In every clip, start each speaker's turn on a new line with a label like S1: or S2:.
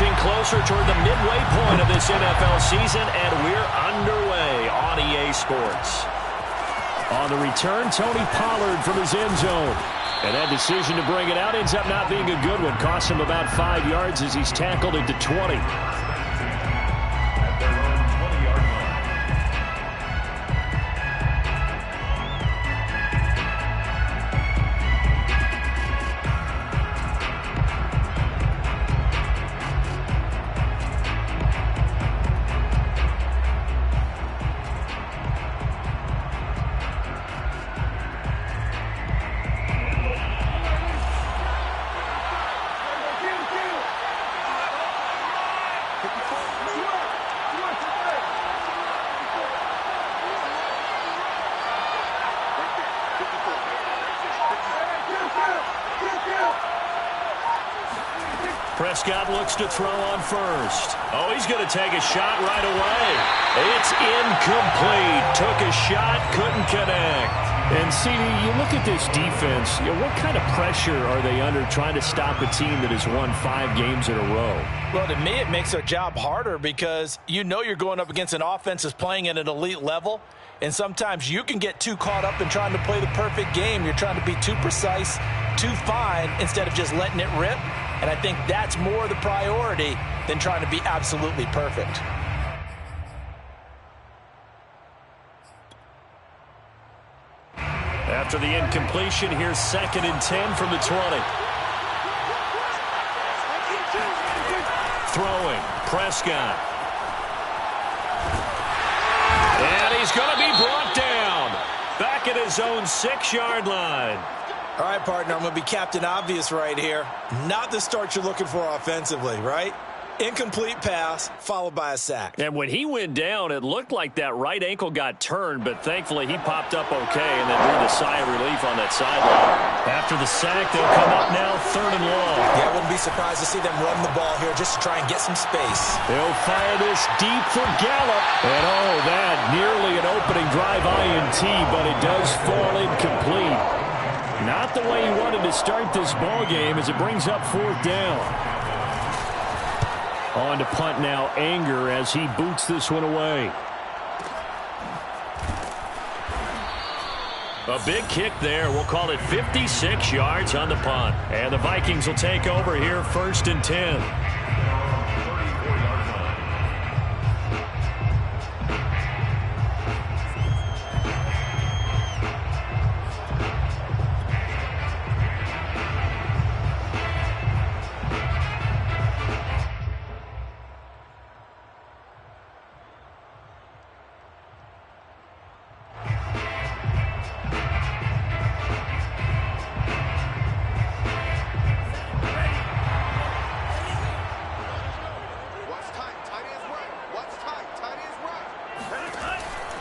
S1: inching closer toward the midway point of this NFL season, and we're underway on EA Sports. On the return, Tony Pollard from his end zone. And that decision to bring it out ends up not being a good one. Costs him about 5 yards as he's tackled at the 20.
S2: Prescott looks to throw on first. Oh, he's going to take a shot right away. It's incomplete. Took a shot, couldn't connect.
S1: And, CD, you look at this defense, what kind of pressure are they under trying to stop a team that has won 5 games in a row?
S3: Well, to me, it makes their job harder because you know you're going up against an offense that's playing at an elite level, and sometimes you can get too caught up in trying to play the perfect game. You're trying to be too precise, too fine, instead of just letting it rip. And I think that's more the priority than trying to be absolutely perfect.
S2: After the incompletion, here's 2nd and 10 from the 20. Throwing, Prescott. And he's going to be brought down. Back at his own 6-yard line.
S3: All right, partner, I'm going to be Captain Obvious right here. Not the start you're looking for offensively, right? Incomplete pass, followed by a sack.
S1: And when he went down, it looked like that right ankle got turned, but thankfully he popped up okay and then breathed a sigh of relief on that sideline.
S2: After the sack, they'll come up now 3rd and long.
S3: Yeah, I wouldn't be surprised to see them run the ball here just to try and get some space.
S2: They'll fire this deep for Gallup. And oh, that nearly an opening drive INT, but it does fall incomplete. Not the way he wanted to start this ball game as it brings up 4th down. On to punt now, Anger, as he boots this one away. A big kick there. We'll call it 56 yards on the punt. And the Vikings will take over here 1st and 10.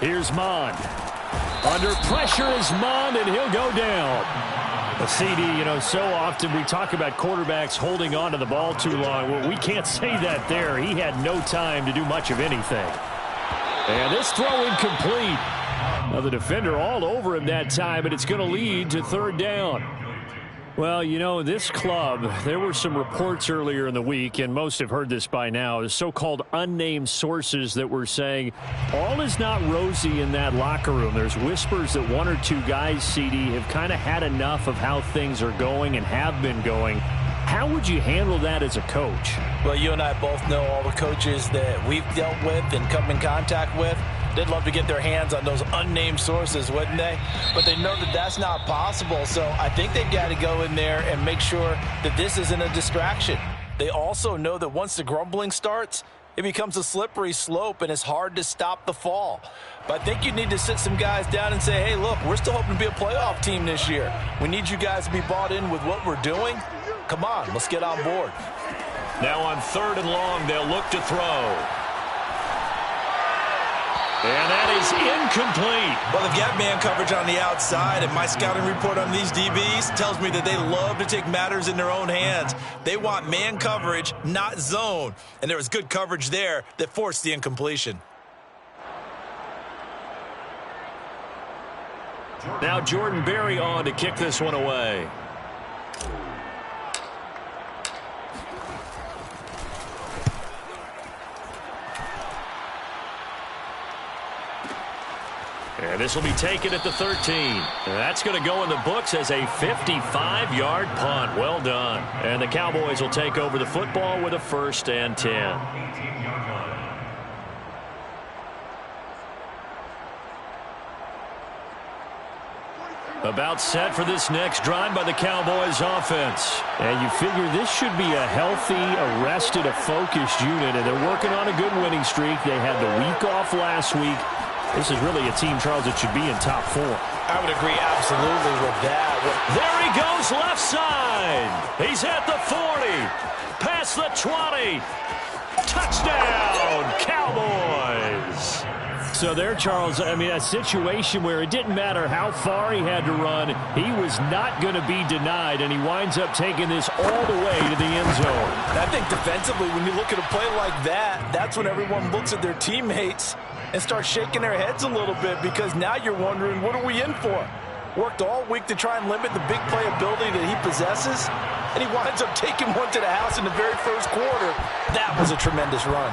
S2: Here's Mond. Under pressure is Mond, and he'll go down. A CD, so often we talk about quarterbacks holding on to the ball too long. Well, we can't say that there. He had no time to do much of anything. And this throw incomplete. Now the defender all over him that time, but it's going to lead to 3rd down. Well, this club, there were some reports earlier in the week, and most have heard this by now, the so-called unnamed sources that were saying all is not rosy in that locker room. There's whispers that 1 or 2 guys, CD, have kind of had enough of how things are going and have been going. How would you handle that as a coach?
S3: Well, you and I both know all the coaches that we've dealt with and come in contact with. They'd love to get their hands on those unnamed sources, wouldn't they? But they know that that's not possible, so I think they've got to go in there and make sure that this isn't a distraction. They also know that once the grumbling starts, it becomes a slippery slope, and it's hard to stop the fall. But I think you need to sit some guys down and say, hey, look, we're still hoping to be a playoff team this year. We need you guys to be bought in with what we're doing. Come on, let's get on board.
S2: Now on 3rd and long, they'll look to throw. And that is incomplete.
S3: Well, they've got man coverage on the outside, and my scouting report on these DBs tells me that they love to take matters in their own hands. They want man coverage, not zone. And there was good coverage there that forced the incompletion.
S2: Now Jordan Berry on to kick this one away.
S1: this will be taken at the 13. And that's going to go in the books as a 55-yard punt. Well done. And the Cowboys will take over the football with a 1st and 10. About set for this next drive by the Cowboys offense. And you figure this should be a healthy, a rested, a focused unit. And they're working on a good winning streak. They had the week off last week. This is really a team, Charles, that should be in top 4.
S3: I would agree absolutely with that.
S1: There he goes left side. He's at the 40. Past the 20. Touchdown, Cowboys. So there, Charles, I mean, a situation where it didn't matter how far he had to run. He was not going to be denied, and he winds up taking this all the way to the end zone.
S3: I think defensively, when you look at a play like that, that's when everyone looks at their teammates and starts shaking their heads a little bit, because now you're wondering, what are we in for? Worked all week to try and limit the big play ability that he possesses, and he winds up taking one to the house in the very first quarter. That was a tremendous run.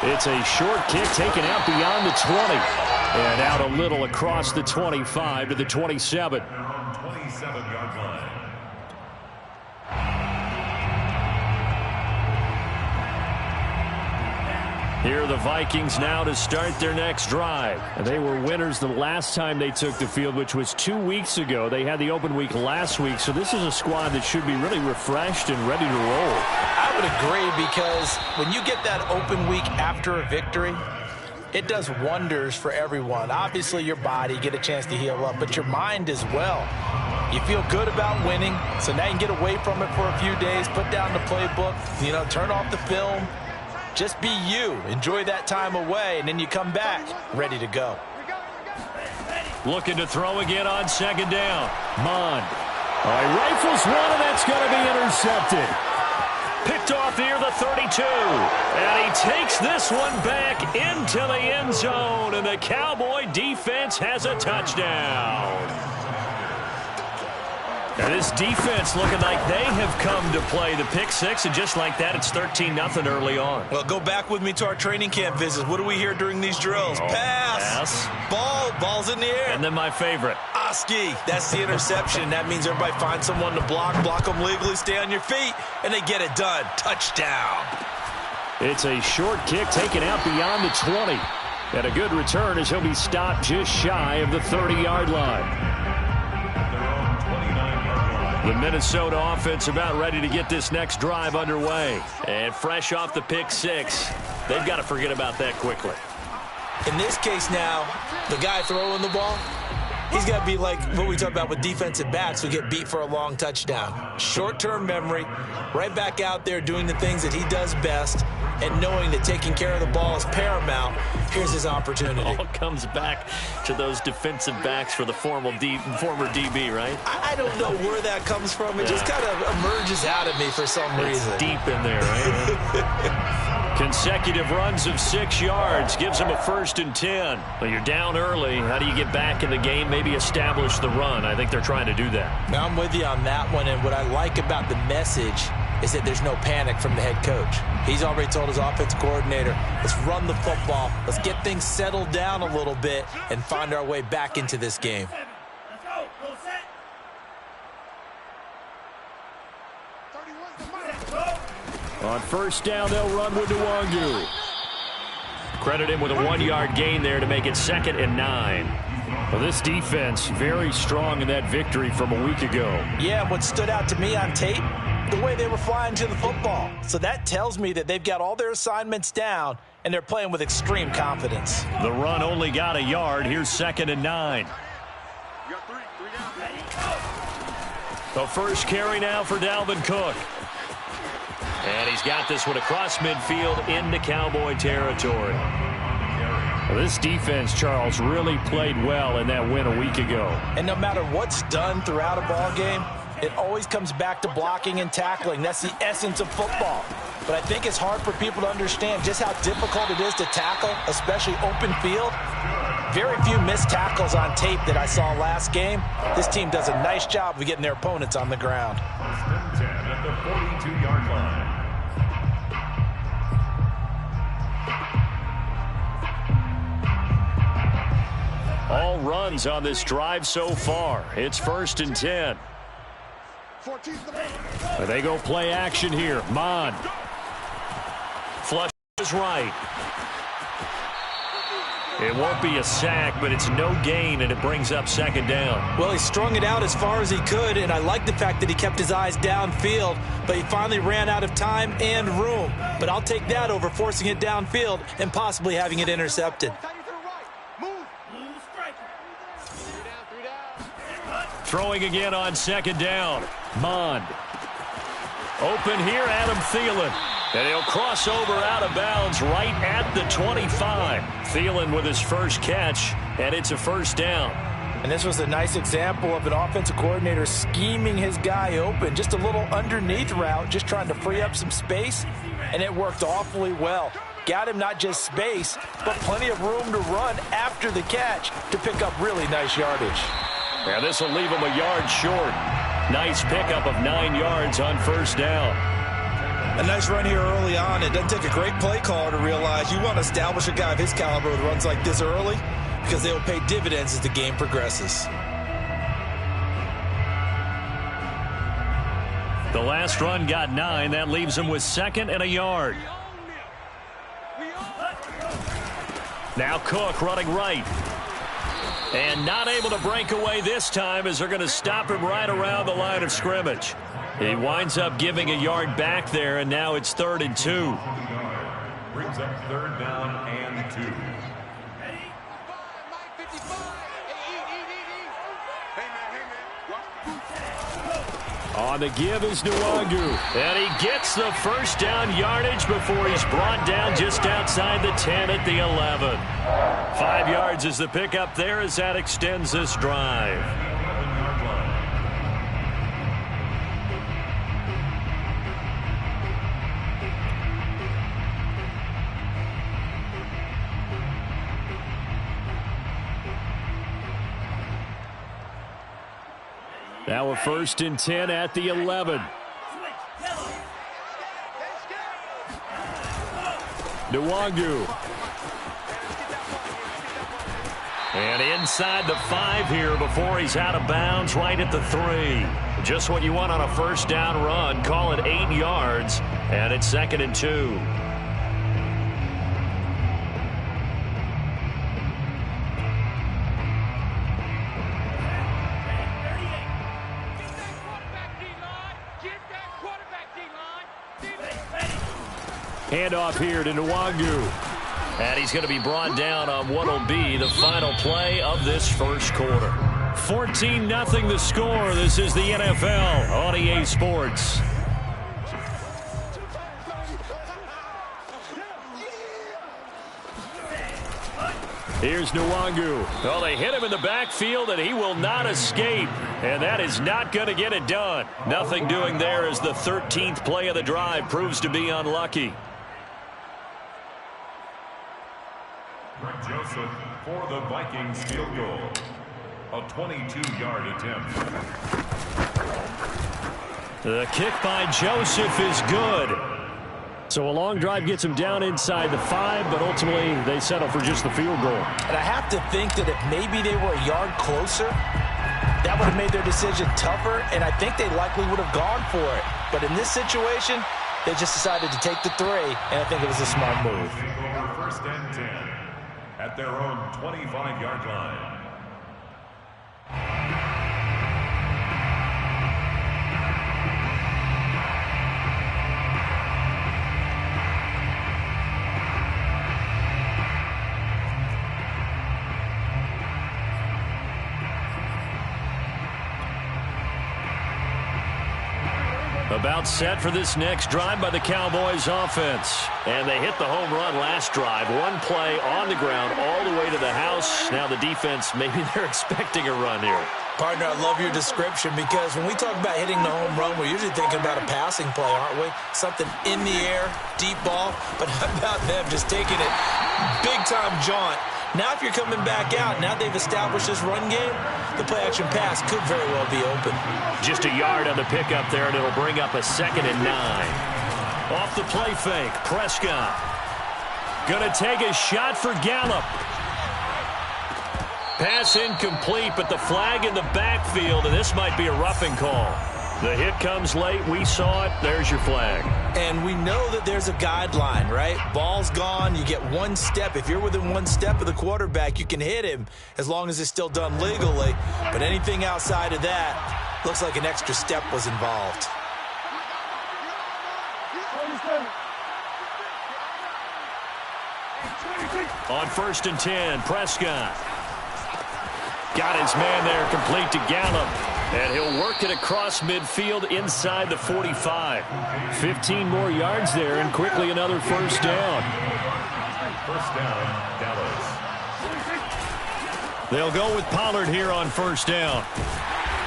S1: It's a short kick taken out beyond the 20. And out a little across the 25 to the 27.
S2: 27-yard line.
S1: Here are the Vikings now to start their next drive. And they were winners the last time they took the field, which was 2 weeks ago. They had the open week last week, so this is a squad that should be really refreshed and ready to roll.
S3: I would agree, because when you get that open week after a victory, it does wonders for everyone. Obviously, your body, get a chance to heal up, but your mind as well. You feel good about winning, so now you can get away from it for a few days, put down the playbook, turn off the film. Just be you. Enjoy that time away, and then you come back ready to go.
S1: Looking to throw again on 2nd down. Mond. All right, rifles one, and that's going to be intercepted. Picked off near the 32. And he takes this one back into the end zone, and the Cowboy defense has a touchdown. And this defense looking like they have come to play. The pick 6, and just like that, it's 13-0 early on.
S3: Well, go back with me to our training camp visits. What do we hear during these drills? Pass. Ball's in the air.
S1: And then my favorite.
S3: Oski. That's the interception. That means everybody finds someone to block them legally, stay on your feet, and they get it done. Touchdown.
S1: It's a short kick taken out beyond the 20. And a good return as he'll be stopped just shy of the 30-yard line. The Minnesota offense about ready to get this next drive underway. And fresh off the pick 6, they've got to forget about that quickly.
S3: In this case now, the guy throwing the ball, he's got to be like what we talk about with defensive backs who get beat for a long touchdown. Short-term memory, right back out there doing the things that he does best, and knowing that taking care of the ball is paramount. Here's his opportunity.
S1: It all comes back to those defensive backs for the former DB, right?
S3: I don't know where that comes from. It just kind of emerges out of me for some reason.
S1: Deep in there, right? Consecutive runs of 6 yards gives him a 1st and 10. Well, you're down early. How do you get back in the game? Maybe establish the run. I think they're trying to do that.
S3: Now, I'm with you on that one, and what I like about the message is that there's no panic from the head coach. He's already told his offensive coordinator, let's run the football, let's get things settled down a little bit and find our way back into this game.
S1: On 1st down, they'll run with Nwangu. Credit him with a 1-yard gain there to make it 2nd and 9. Well, this defense very strong in that victory from a week ago.
S3: Yeah, what stood out to me on tape, the way they were flying to the football. So that tells me that they've got all their assignments down, and they're playing with extreme confidence.
S1: The run only got a yard. Here's 2nd and 9. The first carry now for Dalvin Cook. And he's got this one across midfield into Cowboy territory. Well, this defense, Charles, really played well in that win a week ago.
S3: And no matter what's done throughout a ball game, it always comes back to blocking and tackling. That's the essence of football. But I think it's hard for people to understand just how difficult it is to tackle, especially open field. Very few missed tackles on tape that I saw last game. This team does a nice job of getting their opponents on the ground.
S2: 1st and 10 at the 42-yard line.
S1: All runs on this drive so far. It's 1st and 10. They go play action here. Mon. Flushes right. It won't be a sack, but it's no gain, and it brings up 2nd down.
S3: Well, he strung it out as far as he could, and I like the fact that he kept his eyes downfield, but he finally ran out of time and room. But I'll take that over forcing it downfield and possibly having it intercepted.
S1: Throwing again on 2nd down. Mond. Open here, Adam Thielen. And he'll cross over out of bounds right at the 25. Thielen with his first catch, and it's a 1st down.
S3: And this was a nice example of an offensive coordinator scheming his guy open. Just a little underneath route, just trying to free up some space, and it worked awfully well. Got him not just space, but plenty of room to run after the catch to pick up really nice yardage.
S1: Yeah, this will leave him a yard short. Nice pickup of 9 yards on 1st down.
S3: A nice run here early on. It doesn't take a great play caller to realize you want to establish a guy of his caliber with runs like this early because they will pay dividends as the game progresses.
S1: The last run got 9. That leaves him with 2nd and a yard. Now Cook running right. And not able to break away this time as they're going to stop him right around the line of scrimmage. He winds up giving a yard back there, and now it's 3rd and 2.
S4: Brings up 3rd down and 2.
S1: On the give is Nwangu. And he gets the 1st down yardage before he's brought down just outside the 10 at the 11. 5 yards is the pickup there as that extends this drive. Now a 1st and 10 at the 11. Nwangu. And inside the 5 here before he's out of bounds right at the 3. Just what you want on a 1st down run. Call it 8 yards, and it's 2nd and 2. Handoff here to Nwangu. And he's going to be brought down on what will be the final play of this 1st quarter. 14-0 the score. This is the NFL on EA Sports. Here's Nwangu. Well, they hit him in the backfield, and he will not escape. And that is not going to get it done. Nothing doing there as the 13th play of the drive proves to be unlucky.
S4: Greg Joseph for the Vikings field goal. A 22-yard attempt.
S1: The kick by Joseph is good. So a long drive gets him down inside the 5, but ultimately they settle for just the field goal.
S3: And I have to think that if maybe they were a yard closer, that would have made their decision tougher, and I think they likely would have gone for it. But in this situation, they just decided to take the 3, and I think it was a smart move.
S4: 1st and 10 at their own 25-yard line.
S1: About set for this next drive by the Cowboys offense. And they hit the home run last drive. One play on the ground all the way to the house. Now the defense, maybe they're expecting a run here.
S3: Partner, I love your description because when we talk about hitting the home run, we're usually thinking about a passing play, aren't we? Something in the air, deep ball. But how about them just taking it big-time jaunt? Now if you're coming back out, now they've established this run game, the play-action pass could very well be open.
S1: Just a yard on the pickup there, and it'll bring up a 2nd and 9. Off the play fake, Prescott. Going to take a shot for Gallup. Pass incomplete, but the flag in the backfield, and this might be a roughing call. The hit comes late. We saw it. There's your flag.
S3: And we know that there's a guideline, right? Ball's gone. You get one step. If you're within one step of the quarterback, you can hit him as long as it's still done legally. But anything outside of that, looks like an extra step was involved.
S1: On 1st and 10, Prescott. Got his man there, complete to Gallup. And he'll work it across midfield inside the 45. 15 more yards there, and quickly another first down.
S4: First down, Dallas.
S1: They'll go with Pollard here on first down.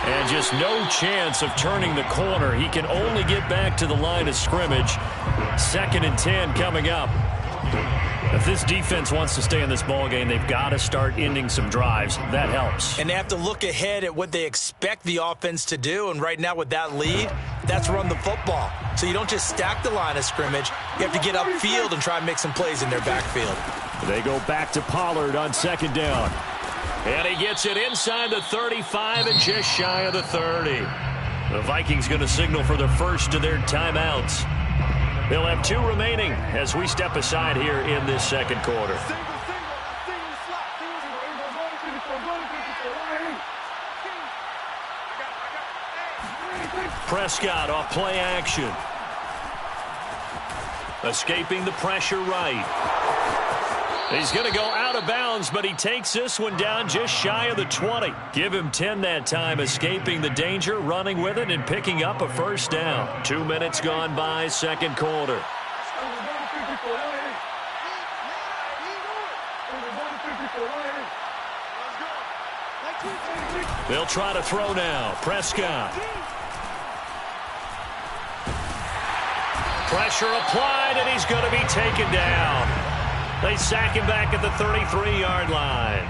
S1: And just no chance of turning the corner. He can only get back to the line of scrimmage. 2nd and 10 coming up. If this defense wants to stay in this ballgame, they've got to start ending some drives. That helps.
S3: And they have to look ahead at what they expect the offense to do. And right now with that lead, that's run the football. So you don't just stack the line of scrimmage. You have to get upfield and try and make some plays in their backfield.
S1: They go back to Pollard on 2nd down. And he gets it inside the 35 and just shy of the 30. The Vikings going to signal for the first of their timeouts. They'll have 2 remaining as we step aside here in this second quarter. Prescott off play action. Escaping the pressure right. He's going to go out of bounds, but he takes this one down just shy of the 20. Give him 10 that time, escaping the danger, running with it, and picking up a first down. 2 minutes gone by, second quarter. They'll try to throw now. Prescott. Pressure applied, and he's going to be taken down. They sack him back at the 33-yard line.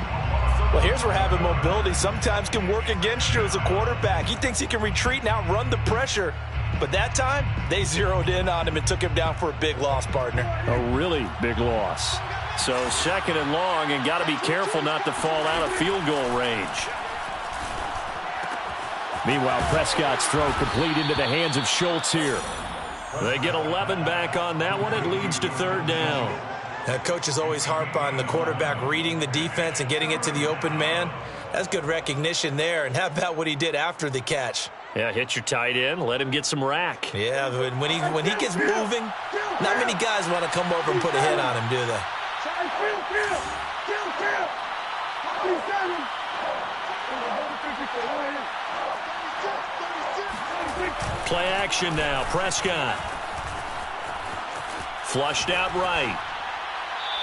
S3: Well, here's where having mobility sometimes can work against you as a quarterback. He thinks he can retreat and outrun the pressure. But that time, they zeroed in on him and took him down for a big loss, partner.
S1: A really big loss. So 2nd and long, and got to be careful not to fall out of field goal range. Meanwhile, Prescott's throw complete into the hands of Schultz here. They get 11 back on that one. It leads to 3rd down.
S3: Coaches always harp on the quarterback reading the defense and getting it to the open man. That's good recognition there. And how about what he did after the catch?
S1: Yeah, hit your tight end, let him get some rack.
S3: Yeah, but when he gets moving, not many guys want to come over and put a hit on him, do they?
S1: Play action now, Prescott. Flushed out right.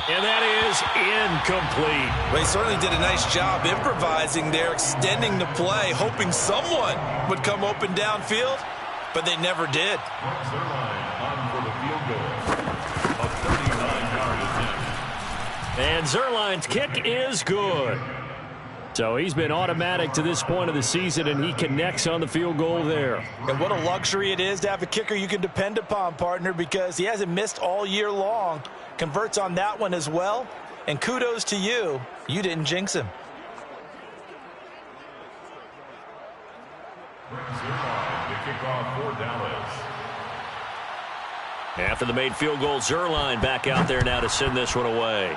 S1: And that is incomplete.
S3: Well, he certainly did a nice job improvising there, extending the play, hoping someone would come open downfield, but they never did.
S4: Zerline on for the field goal. A 39-yard attempt.
S1: And Zerline's kick is good. So he's been automatic to this point of the season, and he connects on the field goal there.
S3: And what a luxury it is to have a kicker you can depend upon, partner, because he hasn't missed all year long. Converts on that one as well. And kudos to you. You didn't jinx him.
S4: Zerline, the kickoff for Dallas.
S1: After the made field goal, Zerline back out there now to send this one away.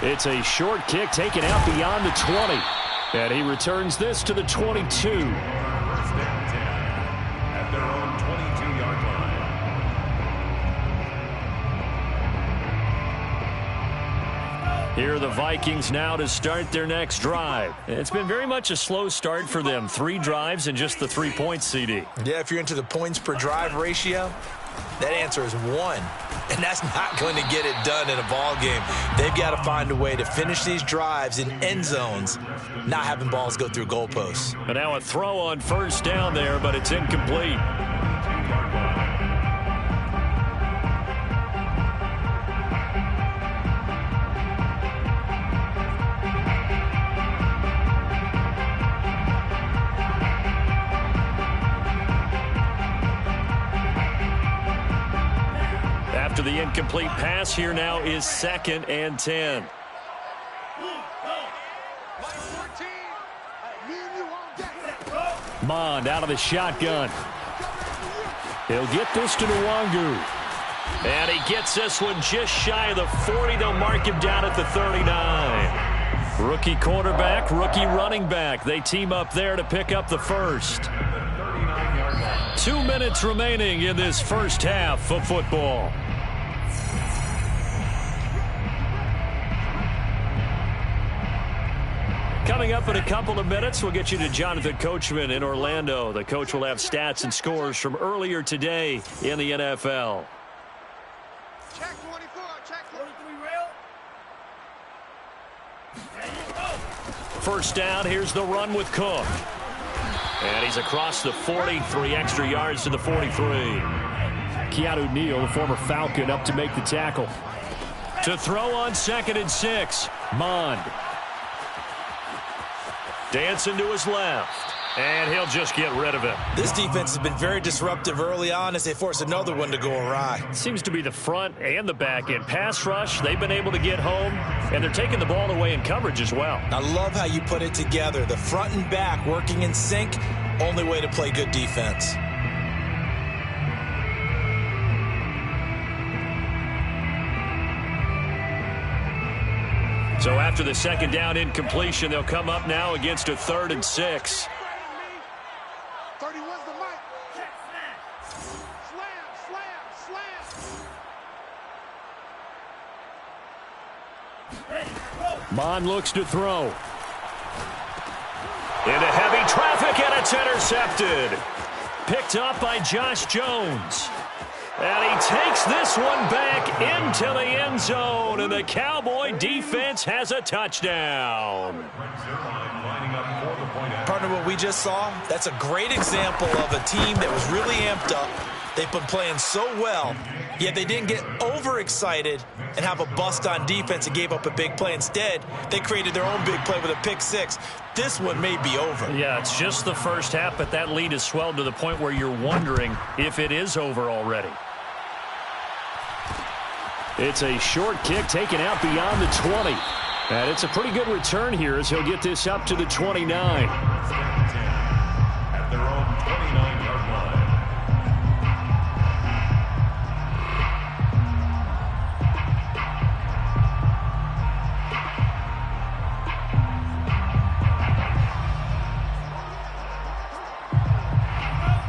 S1: It's a short kick taken out beyond the 20. And he returns this to the 22.
S4: First and 10 at their own 22-yard line.
S1: Here are the Vikings now to start their next drive. It's been very much a slow start for them. 3 drives and just the 3 points, CD.
S3: Yeah, if you're into the points per drive ratio, that answer is 1. And that's not going to get it done in a ball game. They've got to find a way to finish these drives in end zones, not having balls go through goalposts.
S1: And now a throw on first down there, but it's incomplete. After the incomplete pass, here now is 2nd and 10.
S2: Mond out of the shotgun. He'll get this to Nwangu.
S1: And he gets this one just shy of the 40. They'll mark him down at the 39.
S2: Rookie quarterback, rookie running back. They team up there to pick up the first. 2 minutes remaining in this first half of football. Coming up in a couple of minutes, we'll get you to Jonathan Coachman in Orlando. The coach will have stats and scores from earlier today in the NFL.
S5: Check 24, check 23 rail.
S2: First down, here's the run with Cook. And he's across the 40, 3 extra yards to the 43. Keanu Neal, the former Falcon, up to make the tackle. To throw on 2nd and 6, Mond. Dancing to his left, and he'll just get rid of it.
S3: This defense has been very disruptive early on as they force another one to go awry.
S2: Seems to be the front and the back end. Pass rush, they've been able to get home, and they're taking the ball away in coverage as well.
S3: I love how you put it together. The front and back working in sync, only way to play good defense.
S2: So after the second down incompletion, they'll come up now against a 3rd and 6.
S5: 31's the mic. Slam.
S2: Mond looks to throw. Into heavy traffic, and it's intercepted. Picked up by Josh Jones. And he takes this one back into the end zone, and the Cowboy defense has a touchdown.
S3: Partner, what we just saw, that's a great example of a team that was really amped up. They've been playing so well, yet they didn't get overexcited and have a bust on defense and gave up a big play. Instead, they created their own big play with a pick 6. This one may be over.
S2: Yeah, it's just the first half, but that lead has swelled to the point where you're wondering if it is over already. It's a short kick taken out beyond the 20. And it's a pretty good return here as he'll get this up to the 29.
S4: At their own 29-yard line.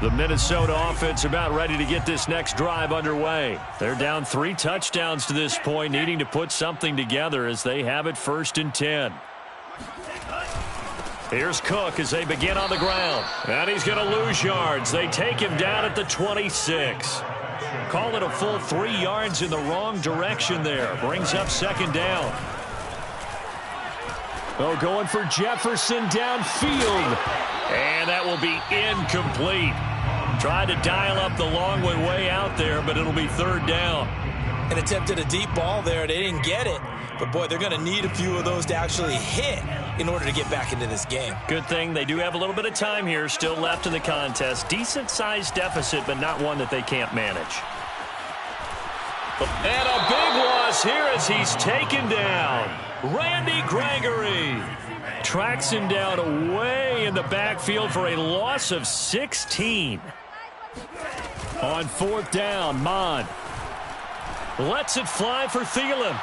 S2: The Minnesota offense about ready to get this next drive underway. They're down 3 touchdowns to this point, needing to put something together as they have it 1st and 10. Here's Cook as they begin on the ground. And he's going to lose yards. They take him down at the 26. Call it a full 3 yards in the wrong direction there. Brings up 2nd down. Oh, going for Jefferson downfield. And that will be incomplete. Tried to dial up the long way out there, but it'll be 3rd down.
S3: And attempted a deep ball there. They didn't get it. But, boy, they're going to need a few of those to actually hit in order to get back into this game.
S2: Good thing they do have a little bit of time here still left in the contest. Decent-sized deficit, but not one that they can't manage. And a big loss here as he's taken down. Randy Gregory tracks him down away in the backfield for a loss of 16. On 4th down, Mond lets it fly for Thielen.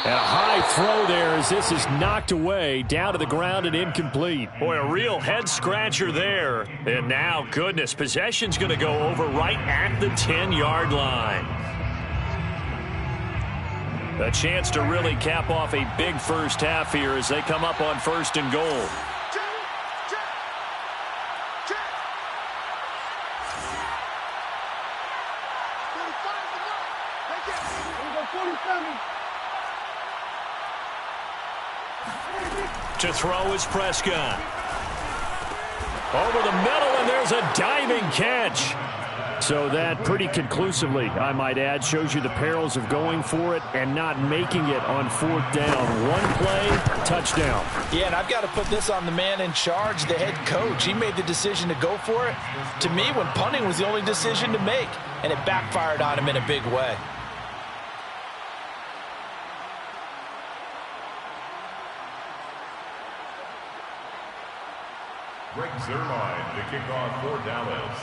S2: And a high throw there as this is knocked away, down to the ground and incomplete. Boy, a real head-scratcher there. And now, goodness, possession's going to go over right at the 10-yard line. A chance to really cap off a big first half here as they come up on 1st and goal. To throw is Prescott. Over the middle, and there's a diving catch. So that pretty conclusively, I might add, shows you the perils of going for it and not making it on 4th down. One play, touchdown.
S3: Yeah, and I've got to put this on the man in charge, the head coach. He made the decision to go for it. To me, when punting was the only decision to make, and it backfired on him in a big way.
S4: Greg Zerline to kick off for Dallas.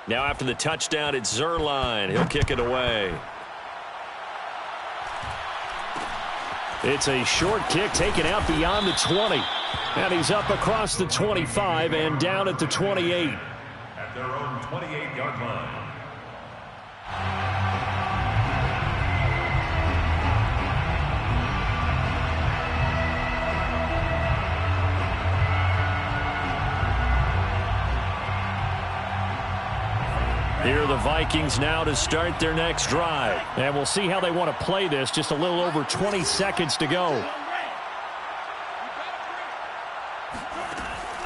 S1: Now after the touchdown, it's Zerline. He'll kick it away.
S2: It's a short kick taken out beyond the 20. And he's up across the 25 and down at the 28.
S4: At their own 28-yard line.
S1: Here are the Vikings now to start their next drive.
S2: And we'll see how they want to play this. Just a little over 20 seconds to go.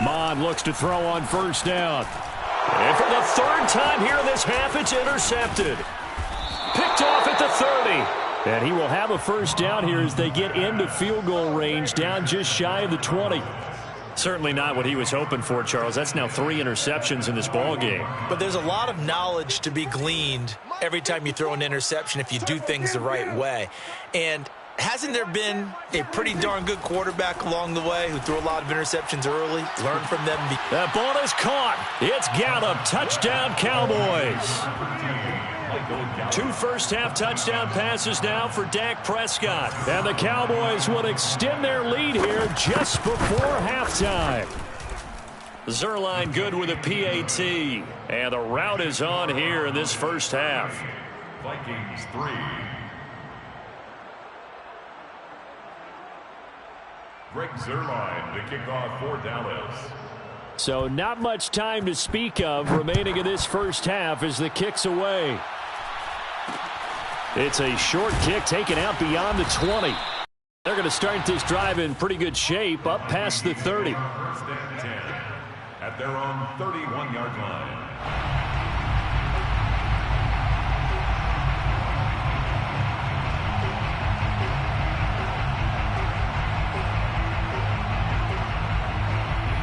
S2: Mond looks to throw on first down.
S1: And for the third time here in this half, it's intercepted. Picked off at the 30.
S2: And he will have a first down here as they get into field goal range, down just shy of the 20.
S1: Certainly not what he was hoping for, Charles. That's now 3 interceptions in this ball game.
S3: But there's a lot of knowledge to be gleaned every time you throw an interception if you do things the right way. And hasn't there been a pretty darn good quarterback along the way who threw a lot of interceptions early? Learn from them.
S1: That ball is caught. It's Gallup. Touchdown, Cowboys. 2 first-half touchdown passes now for Dak Prescott.
S2: And the Cowboys will extend their lead here just before halftime.
S1: Zerline good with a PAT. And the route is on here in this first half.
S4: Vikings 3. Greg Zerline to kick off for Dallas.
S2: So not much time to speak of remaining in this first half as the kick's away. It's a short kick taken out beyond the 20. They're going to start this drive in pretty good shape up past the 30.
S4: First and 10 at their own 31-yard line.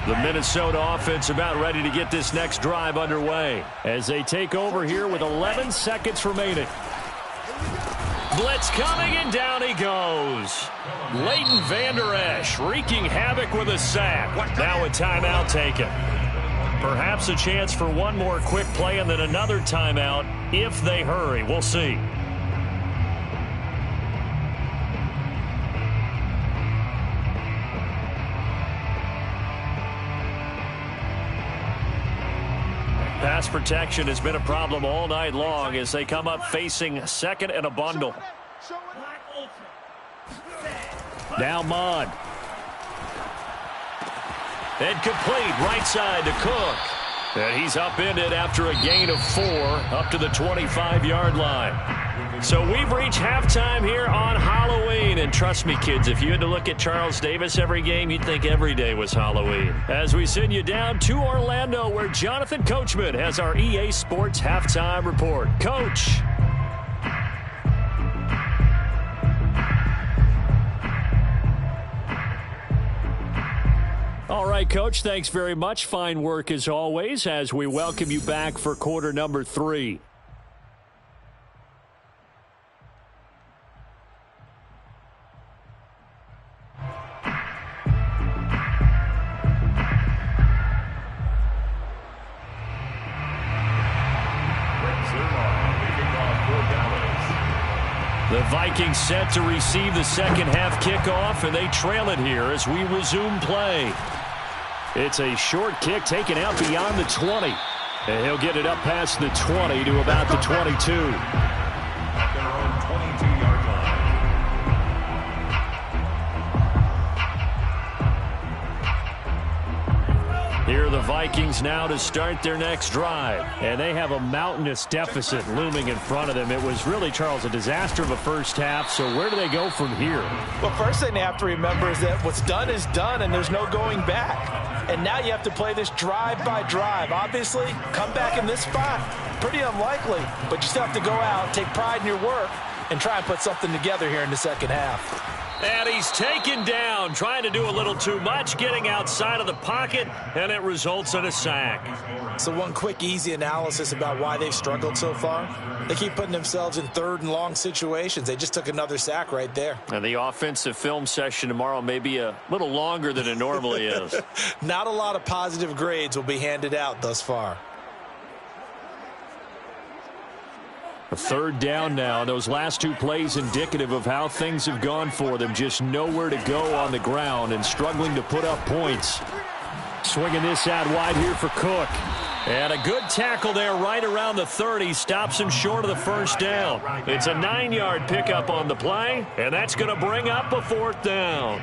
S1: The Minnesota offense about ready to get this next drive underway
S2: as they take over here with 11 seconds remaining.
S1: Blitz coming, and down he goes. Leighton Vander Esch wreaking havoc with a sack. Now a timeout taken. Perhaps a chance for one more quick play and then another timeout if they hurry. We'll see. Pass protection has been a problem all night long as they come up facing second and a bundle.
S2: Now Mond.
S1: And complete right side to Cook. And he's upended after a gain of 4 up to the 25-yard line. So we've reached halftime here on Halloween. And trust me, kids, if you had to look at Charles Davis every game, you'd think every day was Halloween. As we send you down to Orlando, where Jonathan Coachman has our EA Sports Halftime Report. Coach.
S2: All right, Coach, thanks very much. Fine work as always as we welcome you back for quarter number 3.
S1: The Vikings set to receive the second half kickoff, and they trail it here as we resume play.
S2: It's a short kick taken out beyond the 20. And he'll get it up past the 20 to about the 22.
S4: At their own 22-yard line.
S1: Here are the Vikings now to start their next drive.
S2: And they have a mountainous deficit looming in front of them. It was really, Charles, a disaster of a first half. So where do they go from here?
S3: Well, first thing they have to remember is that what's done is done, and there's no going back. And now you have to play this drive by drive. Obviously, come back in this spot, pretty unlikely. But you still have to go out, take pride in your work, and try and put something together here in the second half.
S1: And he's taken down, trying to do a little too much, getting outside of the pocket, and it results in a sack.
S3: So one quick, easy analysis about why they've struggled so far. They keep putting themselves in 3rd and long situations. They just took another sack right there.
S1: And the offensive film session tomorrow may be a little longer than it normally is.
S3: Not a lot of positive grades will be handed out thus far.
S2: A 3rd down now. Those last 2 plays indicative of how things have gone for them. Just nowhere to go on the ground and struggling to put up points. Swinging this out wide here for Cook. And a good tackle there right around the 30. Stops him short of the 1st down. It's a 9-yard pickup on the play, and that's going to bring up a 4th down.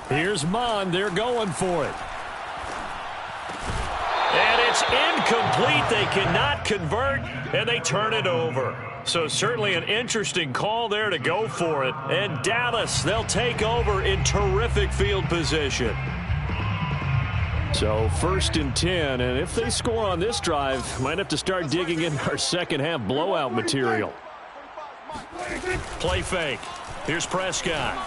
S2: Here's Mond. They're going for it. And it's incomplete. They cannot convert, and they turn it over. So certainly an interesting call there to go for it. And Dallas, they'll take over in terrific field position. So 1st and 10, and if they score on this drive, might have to start digging in our second-half blowout material. Play fake. Here's Prescott.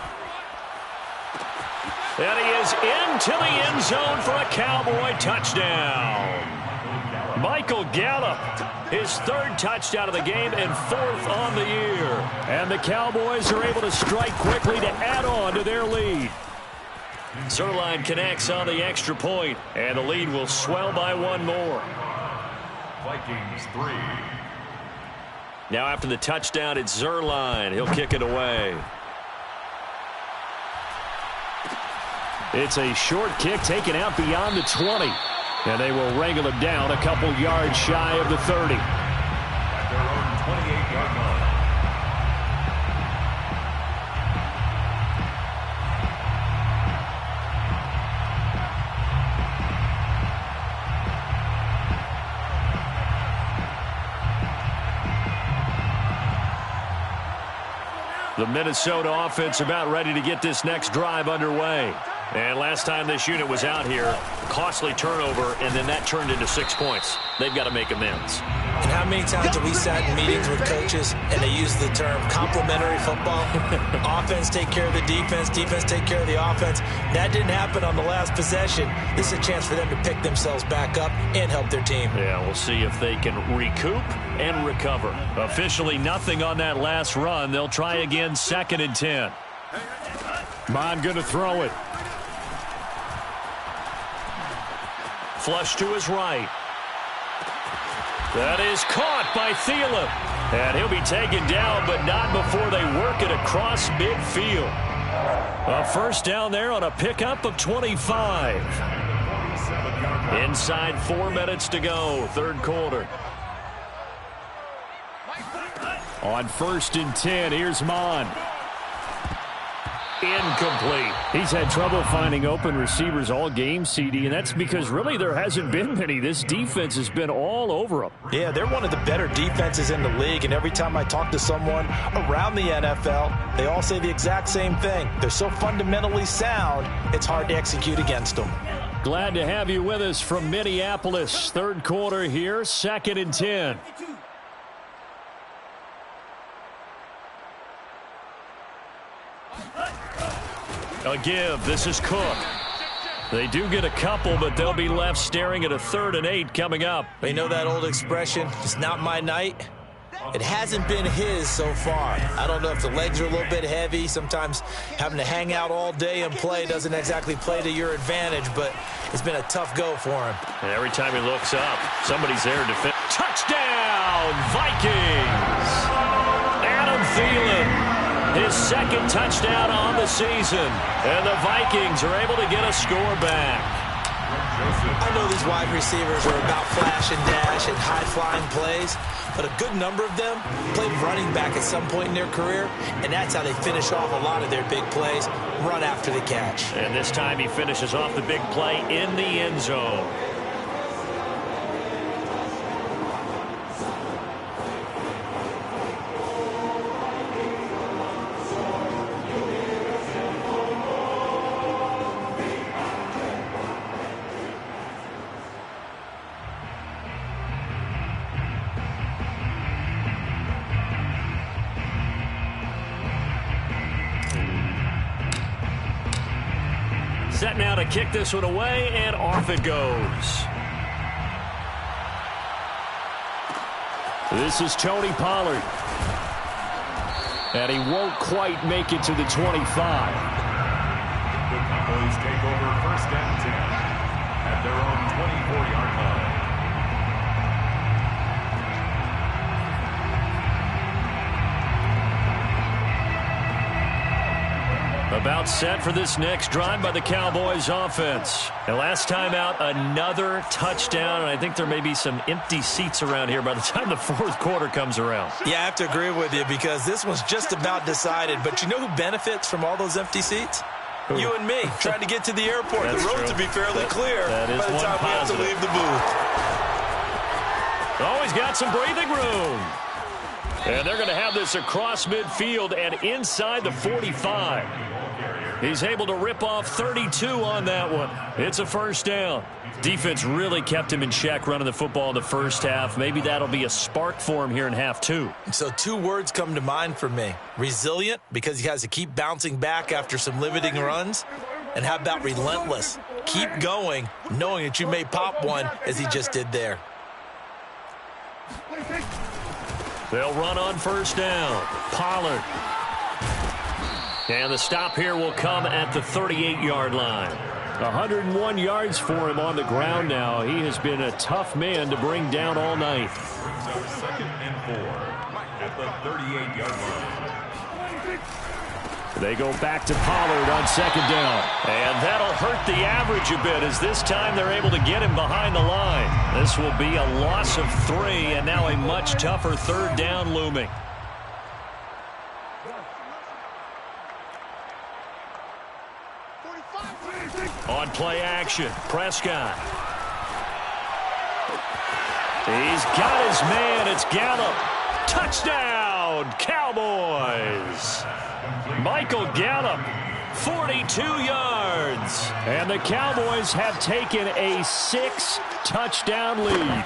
S2: And he is into the end zone for a Cowboy touchdown. Michael Gallup, his 3rd touchdown of the game and 4th on the year. And the Cowboys are able to strike quickly to add on to their lead. Zerline connects on the extra point, and the lead will swell by 1 more.
S4: Vikings 3.
S1: Now after the touchdown, it's Zerline. He'll kick it away.
S2: It's a short kick taken out beyond the 20. And they will wrangle him down a couple yards shy of the 30.
S4: At their own 28-yard line.
S2: The Minnesota offense about ready to get this next drive underway.
S1: And last time this unit was out here, costly turnover, and then that turned into 6 points. They've got to make amends.
S3: And how many times have we sat in meetings with coaches and they use the term complementary football? Offense take care of the defense, defense take care of the offense. That didn't happen on the last possession. This is a chance for them to pick themselves back up and help their team.
S1: Yeah, we'll see if they can recoup and recover.
S2: Officially nothing on that last run. They'll try again 2nd and 10. Mond going to throw it.
S1: Flush to his right. That is caught by Thielen. And he'll be taken down, but not before they work it across midfield. A 1st down there on a pickup of 25. Inside 4 minutes to go, 3rd quarter.
S2: On 1st and 10, here's Mond.
S1: Incomplete.
S2: He's had trouble finding open receivers all game, CD, and that's because really there hasn't been many. This defense has been all over them.
S3: Yeah, they're one of the better defenses in the league, and every time I talk to someone around the NFL, they all say the exact same thing. They're so fundamentally sound, it's hard to execute against them.
S2: Glad to have you with us from Minneapolis. 3rd quarter here, 2nd and 10.
S1: A give. This is Cook.
S2: They do get a couple, but they'll be left staring at a 3rd and 8 coming up.
S3: You know that old expression, it's not my night? It hasn't been his so far. I don't know if the legs are a little bit heavy. Sometimes having to hang out all day and play doesn't exactly play to your advantage, but it's been a tough go for him.
S1: And every time he looks up, somebody's there to defend. Touchdown, Vikings! Adam Thielen. His 2nd touchdown on the season. And the Vikings are able to get a score back.
S3: I know these wide receivers are about flash and dash and high-flying plays, but a good number of them played running back at some point in their career, and that's how they finish off a lot of their big plays, run after the catch.
S1: And this time he finishes off the big play in the end zone. set now to kick this one away, and off it goes. This is Tony Pollard. And he won't quite make it to the 25.
S4: The Cowboys take over first and 10 at their own 24-yard line.
S1: About set for this next drive by the Cowboys offense. And last time out, another touchdown. And I think there may be some empty seats around here by the time the fourth quarter comes around.
S3: Yeah, I have to agree with you because this one's just about decided. But you know who benefits from all those empty seats?
S1: Who?
S3: You and me, trying to get to the airport.
S1: That's
S3: the roads
S1: true.
S3: will be fairly clear
S1: that is
S3: by the time we have to leave the booth.
S1: Oh, he's got some breathing room. And they're going to have this across midfield and inside the 45. He's able to rip off 32 on that one. It's a first down. Defense really kept him in check running the football in the first half. Maybe that'll be a spark for him here in half two.
S3: So two words come to mind for me. Resilient, because he has to keep bouncing back after some limiting runs. And how about relentless? Keep going, knowing that you may pop one as he just did there.
S1: They'll run on first down. Pollard. And the stop here will come at the 38-yard line. 101 yards for him on the ground now. He has been a tough man to bring down all night.
S4: So second and 4 at the 38-yard line.
S1: They go back to Pollard on second down. And that'll hurt the average a bit as this time they're able to get him behind the line. This will be a loss of 3 and now a much tougher third down looming. On play action, Prescott. He's got his man. It's Gallup. Touchdown, Cowboys. Michael Gallup, 42 yards. And the Cowboys have taken a 6-touchdown lead.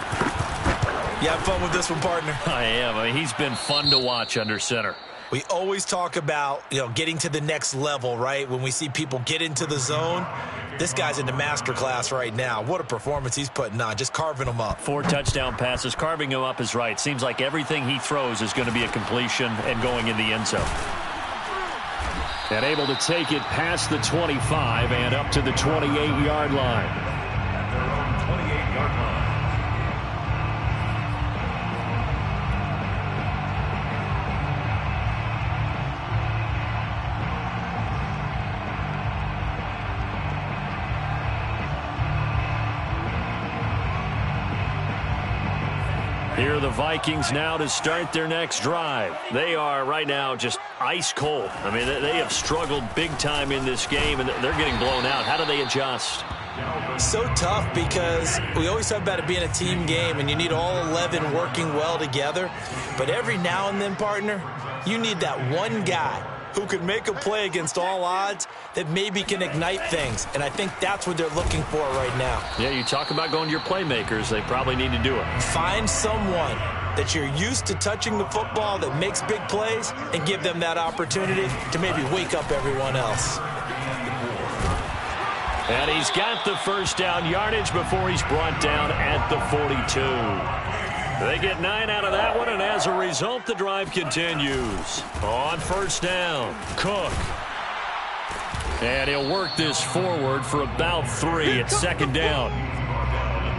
S3: You have fun with this one, partner?
S1: I am. I mean, he's been fun to watch under center.
S3: We always talk about, getting to the next level, right? When we see people get into the zone, this guy's in the master class right now. What a performance he's putting on, just carving them up.
S1: 4 touchdown passes. Carving him up is right. Seems like everything he throws is going to be a completion and going in the end zone. And able to take it past the 25 and up to the 28-yard line.
S4: At their own 28-yard line.
S1: Here are the Vikings now to start their next drive. They are right now just ice cold. I mean, they have struggled big time in this game, and they're getting blown out. How do they adjust?
S3: So tough because we always talk about it being a team game, and you need all 11 working well together. But every now and then, partner, you need that one guy who could make a play against all odds that maybe can ignite things. And I think that's what they're looking for right now.
S1: Yeah, you talk about going to your playmakers. They probably need to do it.
S3: Find someone that you're used to touching the football that makes big plays and give them that opportunity to maybe wake up everyone else.
S1: And he's got the first down yardage before he's brought down at the 42. They get 9 out of that one, and as a result, the drive continues. On first down, Cook. And he'll work this forward for about 3 at second down.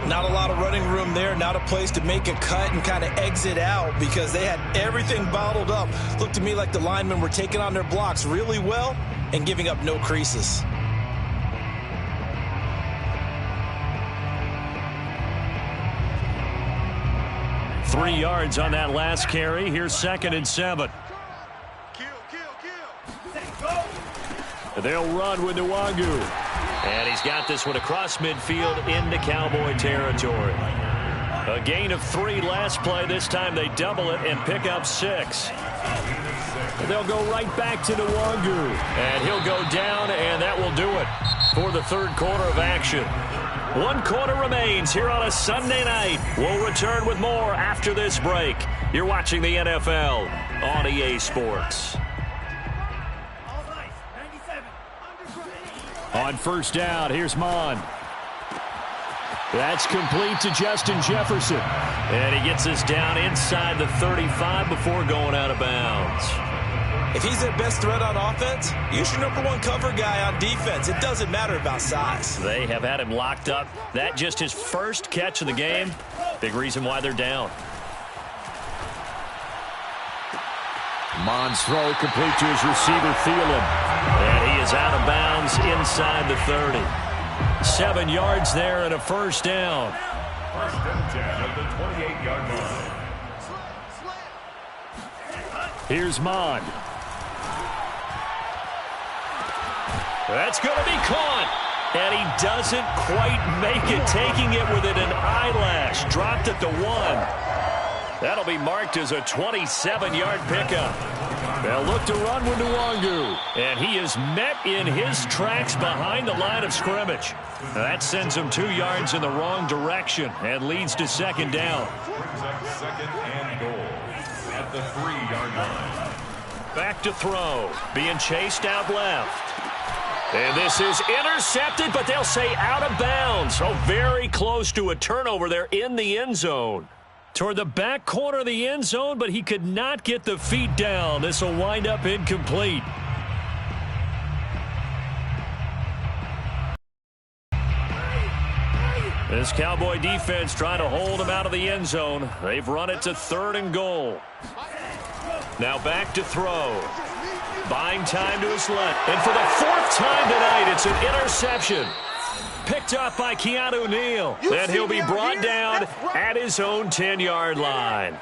S3: Not a lot of running room there, not a place to make a cut and kind of exit out because they had everything bottled up. Looked to me like the linemen were taking on their blocks really well and giving up no creases.
S1: Three yards on that last carry. Here's second and 7. They'll run with Nwangu. And he's got this one across midfield into Cowboy territory. A gain of 3 last play. This time they double it and pick up 6. They'll go right back to Nwangu. And he'll go down, and that will do it for the third quarter of action. 1 quarter remains here on a Sunday night. We'll return with more after this break. You're watching the NFL on EA Sports.
S2: On first down, here's Mond. That's complete to Justin Jefferson. And he gets us down inside the 35 before going out of bounds.
S3: If he's their best threat on offense, use your number one cover guy on defense. It doesn't matter about size.
S2: They have had him locked up. That just his first catch of the game. Big reason why they're down. Mond's throw complete to his receiver, Thielen. And he is out of bounds inside the 30. 7 yards there and a first down.
S4: First and 10 at the 28-yard line.
S2: Here's Mond. That's going to be caught. And he doesn't quite make it, taking it within an eyelash. Dropped at the 1. That'll be marked as a 27-yard pickup. They'll look to run with Nwangu. And he is met in his tracks behind the line of scrimmage. That sends him 2 yards in the wrong direction and leads to second down.
S4: Brings up second and goal at the 3-yard line.
S2: Back to throw. Being chased out left. And this is intercepted, but they'll say out of bounds. Oh, very close to a turnover there in the end zone. Toward the back corner of the end zone, but he could not get the feet down. This will wind up incomplete. This Cowboy defense trying to hold him out of the end zone. They've run it to 3rd and goal. Now back to throw. Buying time to his left. And for the 4th time tonight, it's an interception. Picked up by Keanu Neal. And he'll be brought down at his own 10-yard line.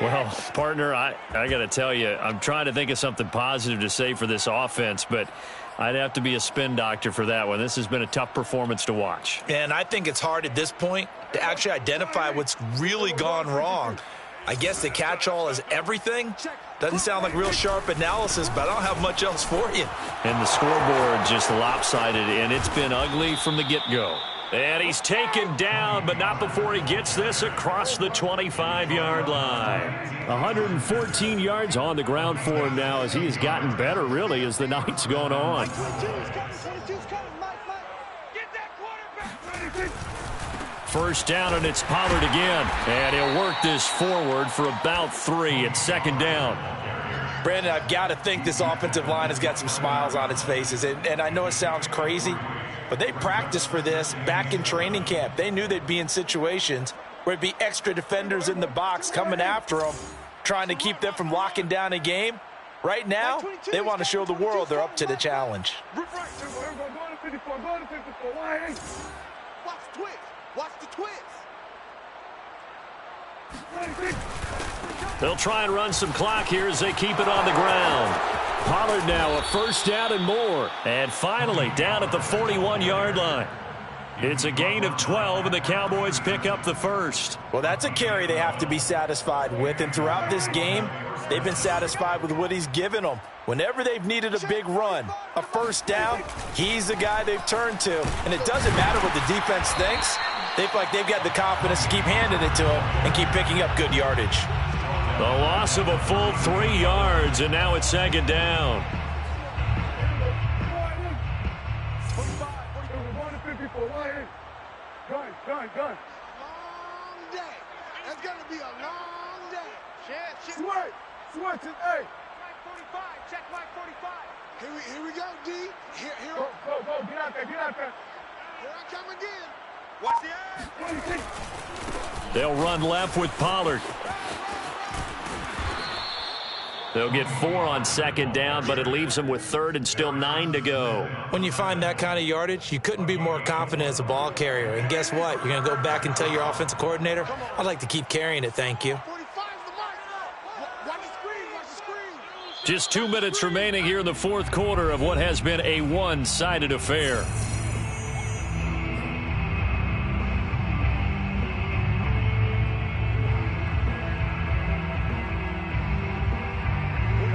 S2: Well, partner, I got to tell you, I'm trying to think of something positive to say for this offense, but I'd have to be a spin doctor for that one. This has been a tough performance to watch.
S3: And I think it's hard at this point to actually identify what's really gone wrong. I guess the catch-all is everything. Doesn't sound like real sharp analysis, but I don't have much else for you.
S2: And the scoreboard just lopsided, and it's been ugly from the get-go. And he's taken down, but not before he gets this across the 25-yard line. 114 yards on the ground for him now as he has gotten better, really, as the night's gone on. First down, and it's Pollard again. And he'll work this forward for about 3 at second down.
S3: Brandon, I've got to think this offensive line has got some smiles on its faces. And I know it sounds crazy, but they practiced for this back in training camp. They knew they'd be in situations where it'd be extra defenders in the box coming after them, trying to keep them from locking down a game. Right now, they want to show the world they're up to the challenge.
S5: Watch the twist.
S2: They'll try and run some clock here as they keep it on the ground. Pollard now a first down and more. And finally down at the 41-yard line. It's a gain of 12, and the Cowboys pick up the first.
S3: Well, that's a carry they have to be satisfied with. And throughout this game, they've been satisfied with what he's given them. Whenever they've needed a big run, a first down, he's the guy they've turned to. And it doesn't matter what the defense thinks. They feel like they've got the confidence to keep handing it to him and keep picking up good yardage.
S2: The loss of a full 3 yards, and now it's second down.
S5: Long day. That's going to be a long day.
S6: Switch it, hey.
S5: Mike 45. Check Mike 45. Here we go, D. Here.
S6: Go. Get out there.
S5: Here I come again. Watch the eye.
S2: They'll run left with Pollard. They'll get 4 on second down, but it leaves them with 3rd and still 9 to go.
S3: When you find that kind of yardage, you couldn't be more confident as a ball carrier. And guess what? You're going to go back and tell your offensive coordinator, I'd like to keep carrying it, thank you.
S5: 45 the mark. Watch the screen.
S2: Just 2 minutes remaining here in the 4th quarter of what has been a one-sided affair.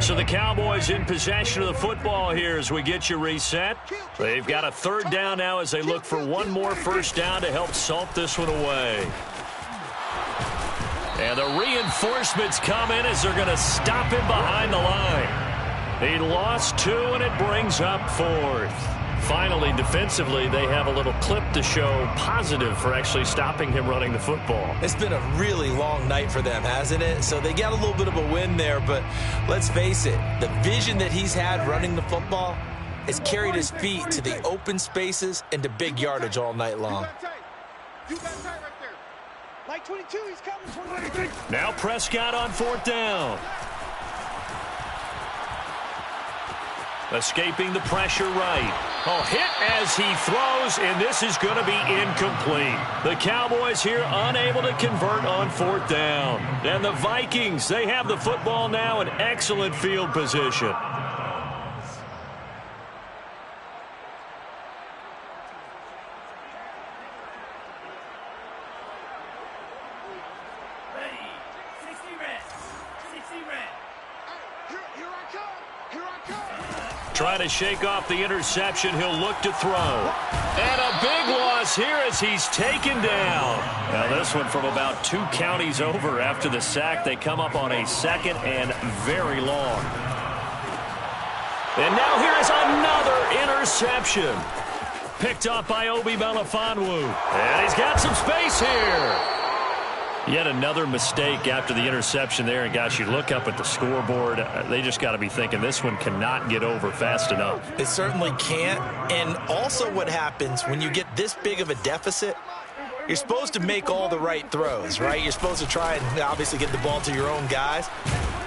S2: So the Cowboys in possession of the football here as we get you reset. They've got a 3rd down now as they look for one more first down to help salt this one away. And the reinforcements come in as they're going to stop him behind the line. He lost 2, and it brings up 4th. finally, defensively, they have a little clip to show positive for actually stopping him running the football.
S3: It's been a really long night for them, hasn't it? So they got a little bit of a win there, but let's face it, the vision that he's had running the football has carried his feet to the open spaces and to big yardage all night long.
S5: You got tight right there. Like 22, he's coming. 22.
S2: Now Prescott on 4th down. Escaping the pressure right. Oh, hit as he throws, and this is going to be incomplete. The Cowboys here unable to convert on 4th down. And the Vikings, they have the football now in excellent field position. Trying to shake off the interception. He'll look to throw. And a big loss here as he's taken down. Now this one from about 2 counties over after the sack. They come up on a 2nd and very long. And now here is another interception. Picked up by Obi Melifonwu. And he's got some space here. Yet another mistake after the interception there. And, gosh, you look up at the scoreboard. They just got to be thinking this one cannot get over fast enough.
S3: It certainly can't. And also what happens when you get this big of a deficit, you're supposed to make all the right throws, right? You're supposed to try and obviously get the ball to your own guys.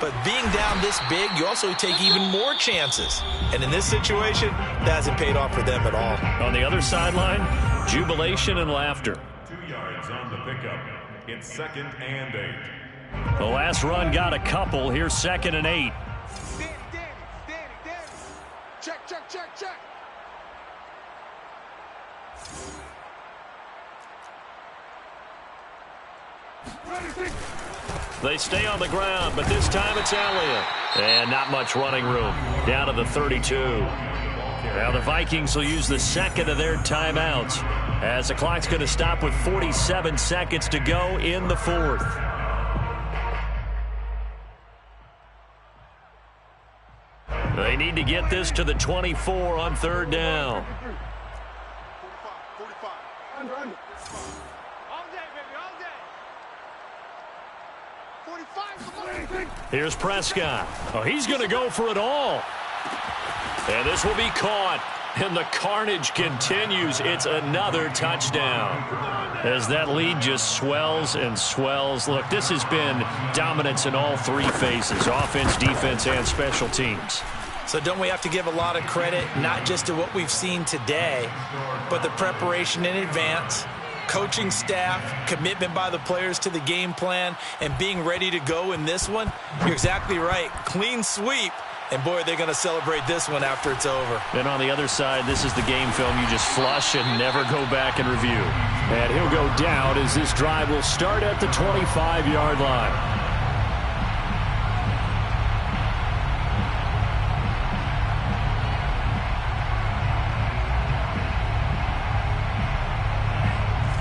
S3: But being down this big, you also take even more chances. And in this situation, that hasn't paid off for them at all.
S2: On the other sideline, jubilation and laughter.
S4: 2 yards on the pickup. It's 2nd and 8.
S2: The last run got a couple. Here's 2nd and 8.
S5: Danny. Check.
S2: They stay on the ground, but this time it's Elliott. And not much running room. Down to the 32. Now the Vikings will use the 2nd of their timeouts, as the clock's going to stop with 47 seconds to go in the 4th. They need to get this to the 24 on 3rd down.
S5: 45. Under. All day, baby, all day. 45.
S2: Here's Prescott. Oh, he's going to go for it all. And this will be caught. And the carnage continues. It's another touchdown. As that lead just swells and swells. Look, this has been dominance in all 3 phases. Offense, defense, and special teams.
S3: So don't we have to give a lot of credit, not just to what we've seen today, but the preparation in advance, coaching staff, commitment by the players to the game plan, and being ready to go in this one? You're exactly right. Clean sweep. And, boy, they're going to celebrate this one after it's over.
S2: Then on the other side, this is the game film you just flush and never go back and review. And he'll go down as this drive will start at the 25-yard line.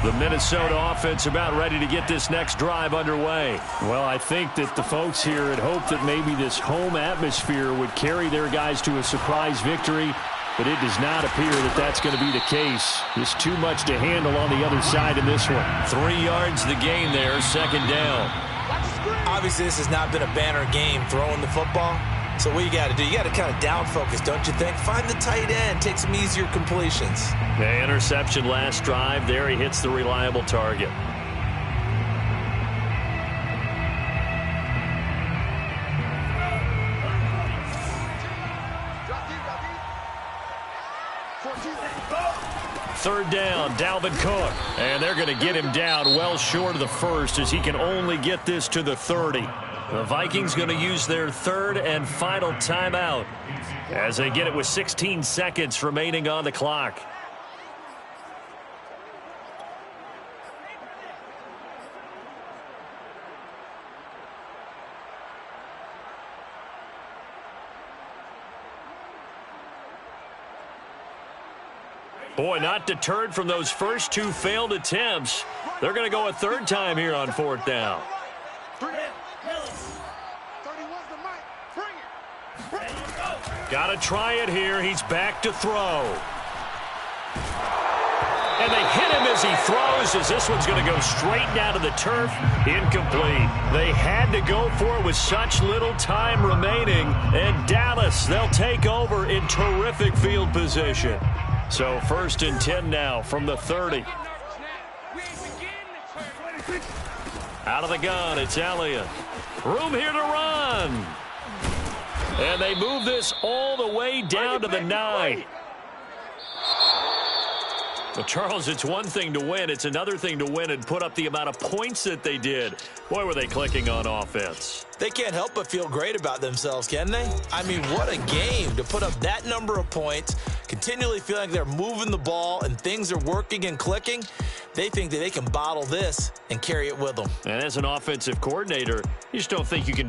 S2: The Minnesota offense about ready to get this next drive underway. Well, I think that the folks here had hoped that maybe this home atmosphere would carry their guys to a surprise victory, but it does not appear that that's going to be the case. There's too much to handle on the other side in this one. 3 yards the gain there, 2nd down.
S3: Obviously, this has not been a banner game throwing the football. So what you got to do, you got to kind of down focus, don't you think? Find the tight end, take some easier completions.
S2: The interception last drive. There he hits the reliable target. Third down, Dalvin Cook. And they're going to get him down well short of the 1st as he can only get this to the 30. The Vikings going to use their 3rd and final timeout as they get it with 16 seconds remaining on the clock. Boy, not deterred from those first 2 failed attempts. They're going to go a 3rd time here on 4th down. Got to try it here. He's back to throw.
S1: And they hit him as he throws, as this one's going to go straight down to the turf. Incomplete. They had to go for it with such little time remaining. And Dallas, they'll take over in terrific field position. So 1st and 10 now from the 30. Out of the gun, it's Elliott. Room here to run. And they move this all the way down to the 9. Well, Charles, it's one thing to win. It's another thing to win and put up the amount of points that they did. Boy, were they clicking on offense.
S3: They can't help but feel great about themselves, can they? I mean, what a game to put up that number of points, continually feeling like they're moving the ball and things are working and clicking. They think that they can bottle this and carry it with them.
S1: And as an offensive coordinator, you just don't think you can